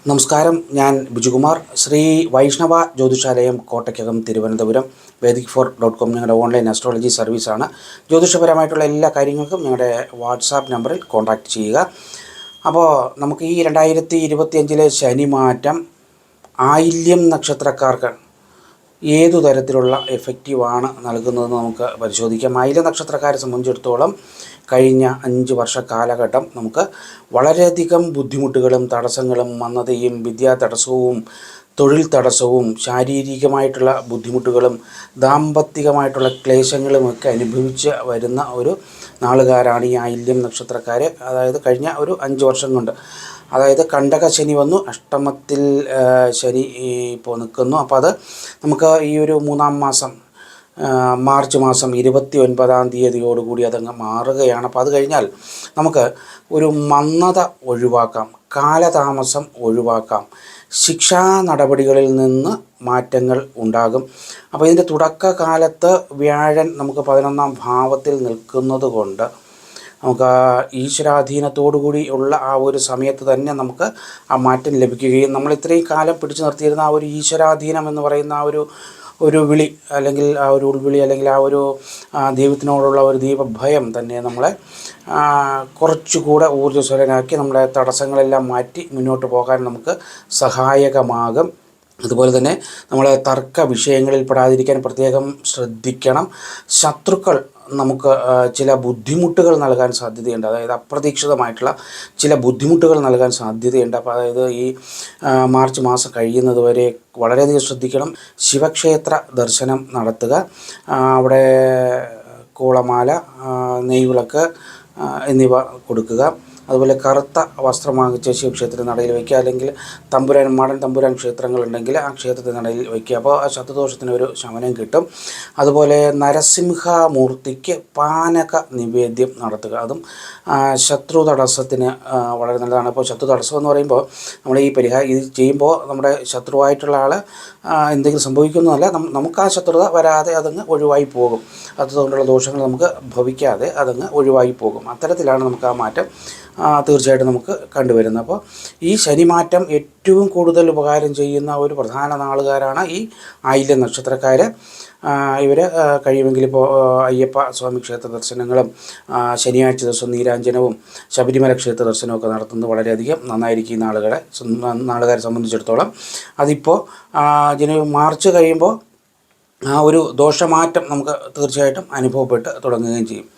നമസ്കാരം, ഞാൻ ബിജുകുമാർ. ശ്രീ വൈഷ്ണവ ജ്യോതിഷാലയം, കോട്ടയ്ക്കകം, തിരുവനന്തപുരം. Vedic4.com ഞങ്ങളുടെ ഓൺലൈൻ അസ്ട്രോളജി സർവീസാണ്. ജ്യോതിഷപരമായിട്ടുള്ള എല്ലാ കാര്യങ്ങൾക്കും ഞങ്ങളുടെ വാട്സാപ്പ് നമ്പറിൽ കോൺടാക്റ്റ് ചെയ്യുക. അപ്പോൾ നമുക്ക് ഈ 2025 ശനി മാറ്റം ആയില്യം നക്ഷത്രക്കാർക്ക് ഏതു തരത്തിലുള്ള എഫക്റ്റീവാണ് നൽകുന്നതെന്ന് നമുക്ക് പരിശോധിക്കാം. ആയില്യം നക്ഷത്രക്കാരെ സംബന്ധിച്ചിടത്തോളം കഴിഞ്ഞ 5 വർഷ കാലഘട്ടം നമുക്ക് വളരെയധികം ബുദ്ധിമുട്ടുകളും തടസ്സങ്ങളും മന്ദതയും വിദ്യാതടസ്സവും തൊഴിൽ തടസ്സവും ശാരീരികമായിട്ടുള്ള ബുദ്ധിമുട്ടുകളും ദാമ്പത്തികമായിട്ടുള്ള ക്ലേശങ്ങളുമൊക്കെ അനുഭവിച്ച് വരുന്ന ഒരു നാളുകാരാണ് ഈ ആയില്യം നക്ഷത്രക്കാർ. അതായത് കഴിഞ്ഞ ഒരു 5 വർഷം കൊണ്ട്, അതായത് കണ്ടക ശനി വന്നു, അഷ്ടമത്തിൽ ശനി ഇപ്പോൾ നിൽക്കുന്നു. അപ്പോൾ അത് നമുക്ക് ഈ ഒരു 3-ാം മാസം മാർച്ച് മാസം 29-ാം തീയതിയോടുകൂടി അതങ്ങ് മാറുകയാണ്. അപ്പോൾ അത് കഴിഞ്ഞാൽ നമുക്ക് ഒരു മന്ദത ഒഴിവാക്കാം, കാലതാമസം ഒഴിവാക്കാം, ശിക്ഷാ നടപടികളിൽ നിന്ന് മാറ്റങ്ങൾ ഉണ്ടാകും. അപ്പോൾ ഇതിൻ്റെ തുടക്കകാലത്ത് വ്യാഴൻ നമുക്ക് 11-ാം ഭാവത്തിൽ നിൽക്കുന്നത് കൊണ്ട് നമുക്ക് ഈശ്വരാധീനത്തോടു കൂടി ഉള്ള ആ ഒരു സമയത്ത് തന്നെ നമുക്ക് ആ മാറ്റം ലഭിക്കുകയും നമ്മൾ ഇത്രയും കാലം പിടിച്ചു നിർത്തിയിരുന്ന ആ ഒരു ഈശ്വരാധീനം എന്ന് പറയുന്ന ആ ഒരു വിളി, അല്ലെങ്കിൽ ആ ഒരു ഉൾവിളി, അല്ലെങ്കിൽ ആ ഒരു ദൈവത്തിനോടുള്ള ഒരു ദൈവഭയം തന്നെ നമ്മളെ കുറച്ചുകൂടെ ഊർജ്ജസ്വലനാക്കി നമ്മുടെ തടസ്സങ്ങളെല്ലാം മാറ്റി മുന്നോട്ട് പോകാൻ നമുക്ക് സഹായകമാകും. അതുപോലെ തന്നെ നമ്മൾ തർക്ക വിഷയങ്ങളിൽ പെടാതിരിക്കാൻ പ്രത്യേകം ശ്രദ്ധിക്കണം. ശത്രുക്കൾ നമുക്ക് ചില ബുദ്ധിമുട്ടുകൾ നൽകാൻ സാധ്യതയുണ്ട്, അതായത് അപ്രതീക്ഷിതമായിട്ടുള്ള ചില ബുദ്ധിമുട്ടുകൾ നൽകാൻ സാധ്യതയുണ്ട്. അപ്പോൾ അതായത് ഈ മാർച്ച് മാസം കഴിയുന്നത് വരെ വളരെയധികം ശ്രദ്ധിക്കണം. ശിവക്ഷേത്ര ദർശനം നടത്തുക, അവിടെ കൂളമാല, നെയ്വിളക്ക് എന്നിവ കൊടുക്കുക. അതുപോലെ കറുത്ത വസ്ത്രം വാങ്ങിച്ച് ശിവക്ഷേത്രത്തിൽ നടയിൽ വയ്ക്കുക, അല്ലെങ്കിൽ മാടൻ തമ്പുരാൻ ക്ഷേത്രങ്ങളുണ്ടെങ്കിൽ ആ ക്ഷേത്രത്തിൽ നടയിൽ വയ്ക്കുക. അപ്പോൾ ആ ശത്രുദോഷത്തിന് ഒരു ശമനം കിട്ടും. അതുപോലെ നരസിംഹമൂർത്തിക്ക് പാനക നിവേദ്യം നടത്തുക, അതും ശത്രു തടസ്സത്തിന് വളരെ നല്ലതാണ്. അപ്പോൾ ശത്രു തടസ്സം എന്ന് പറയുമ്പോൾ നമ്മൾ ഈ ഇത് ചെയ്യുമ്പോൾ നമ്മുടെ ശത്രുവായിട്ടുള്ള ആൾ എന്തെങ്കിലും സംഭവിക്കുന്നതല്ല, നമുക്ക് ആ ശത്രുത വരാതെ അതങ്ങ് ഒഴിവായി പോകും. അതുകൊണ്ടുള്ള ദോഷങ്ങൾ നമുക്ക് ഭവിക്കാതെ അതങ്ങ് ഒഴിവായി പോകും. അത്തരത്തിലാണ് നമുക്ക് ആ മാറ്റം തീർച്ചയായിട്ടും നമുക്ക് കണ്ടുവരുന്നത്. അപ്പോൾ ഈ ശനിമാറ്റം ഏറ്റവും കൂടുതൽ ഉപകാരം ചെയ്യുന്ന ഒരു പ്രധാന നാളുകാരാണ് ഈ ആയില്യം നക്ഷത്രക്കാർ. ഇവർ കഴിയുമെങ്കിൽ ഇപ്പോൾ അയ്യപ്പ സ്വാമി ക്ഷേത്ര ദർശനങ്ങളും ശനിയാഴ്ച ദിവസം നീരാഞ്ജനവും ശബരിമല ക്ഷേത്ര ദർശനമൊക്കെ നടത്തുന്നത് വളരെയധികം നന്നായിരിക്കും ഈ നാളുകാരെ സംബന്ധിച്ചിടത്തോളം. അതിപ്പോൾ മാർച്ച് കഴിയുമ്പോൾ ആ ഒരു ദോഷമാറ്റം നമുക്ക് തീർച്ചയായിട്ടും അനുഭവപ്പെട്ട് തുടങ്ങുകയും ചെയ്യും.